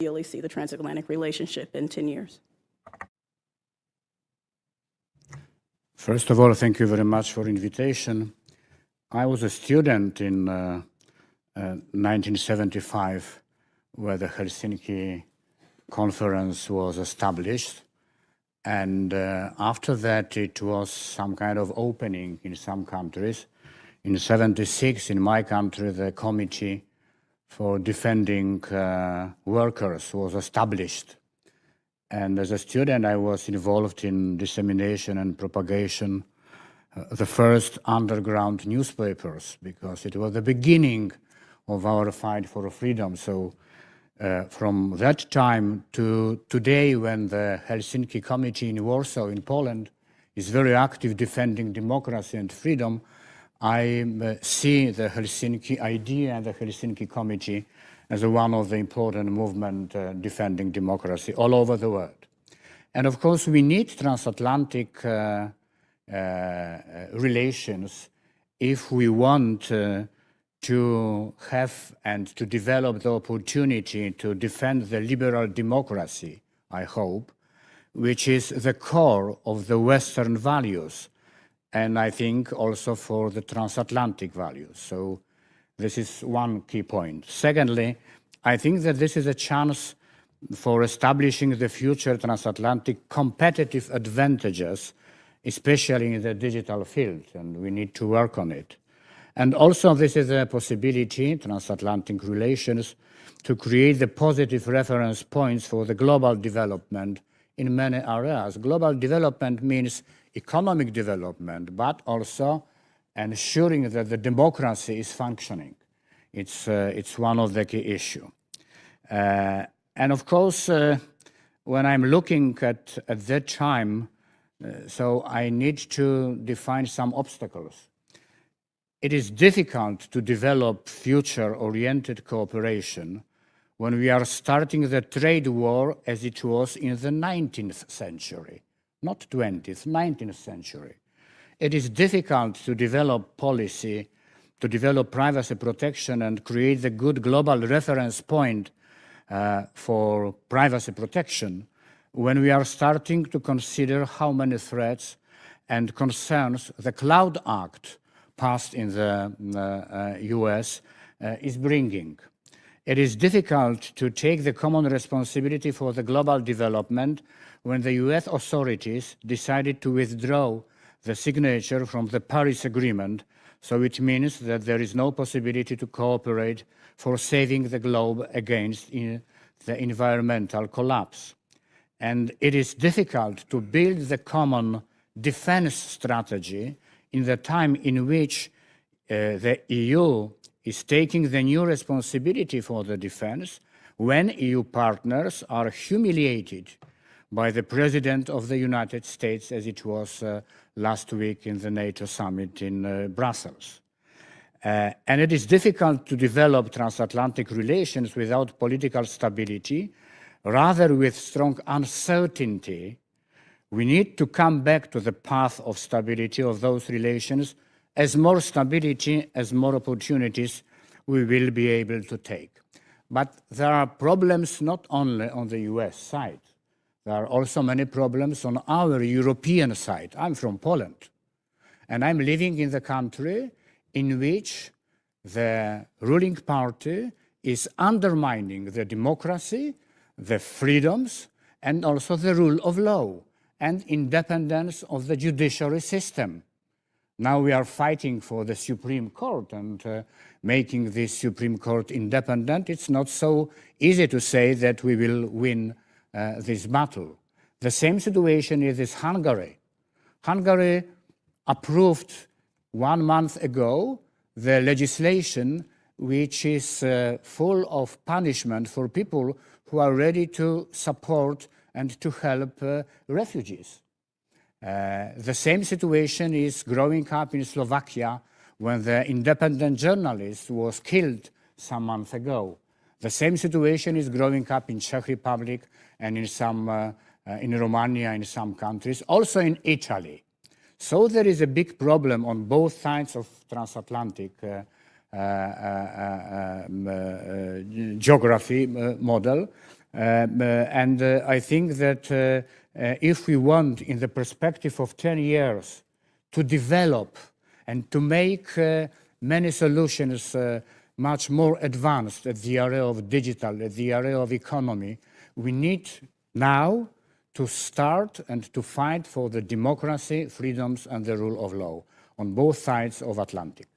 ideally see the transatlantic relationship in 10 years? First of all, thank you very much for invitation. I was a student in 1975 where the Helsinki conference was established. And after that, it was some kind of opening in some countries. In 76, in my country, the Committee for Defending Workers was established. And as a student, I was involved in dissemination and propagation the first underground newspapers, because it was the beginning of our fight for freedom. So from that time to today, when the Helsinki Committee in Warsaw, in Poland, is very active defending democracy and freedom, I see the Helsinki idea and the Helsinki Committee as one of the important movement defending democracy all over the world. And of course, we need transatlantic relations if we want to have and to develop the opportunity to defend the liberal democracy, I hope, which is the core of the Western values, and I think also for the transatlantic values. So this is one key point. Secondly, I think that this is a chance for establishing the future transatlantic competitive advantages, especially in the digital field, and we need to work on it. And also this is a possibility, transatlantic relations, to create the positive reference points for the global development in many areas. Global development means economic development, but also ensuring that the democracy is functioning. It's one of the key issues. And of course, when I'm looking at that time, so I need to define some obstacles. It is difficult to develop future-oriented cooperation when we are starting the trade war as it was in the 19th century, not 20th, 19th century. It is difficult to develop policy, to develop privacy protection and create the good global reference point for privacy protection when we are starting to consider how many threats and concerns the Cloud Act passed in the US is bringing. It is difficult to take the common responsibility for the global development when the US authorities decided to withdraw the signature from the Paris Agreement, so it means that there is no possibility to cooperate for saving the globe against the environmental collapse. And it is difficult to build the common defense strategy in the time in which the EU is taking the new responsibility for the defense, when EU partners are humiliated by the President of the United States, as it was last week in the NATO summit in Brussels. And it is difficult to develop transatlantic relations without political stability. Rather, with strong uncertainty, we need to come back to the path of stability of those relations. As more stability, as more opportunities we will be able to take. But there are problems not only on the US side. There are also many problems on our European side. I'm from Poland, and I'm living in the country in which the ruling party is undermining the democracy, the freedoms, and also the rule of law and independence of the judiciary system. Now we are fighting for the Supreme Court and making this Supreme Court independent. It's not so easy to say that we will win this battle. The same situation is Hungary. Hungary approved 1 month ago the legislation which is full of punishment for people who are ready to support and to help refugees. The same situation is growing up in Slovakia when the independent journalist was killed some months ago. The same situation is growing up in Czech Republic and in Romania, in some countries, also in Italy. So there is a big problem on both sides of transatlantic geography model. I think that if we want, in the perspective of 10 years, to develop and to make many solutions much more advanced at the area of digital, at the area of economy, we need now to start and to fight for the democracy, freedoms, and the rule of law on both sides of Atlantic.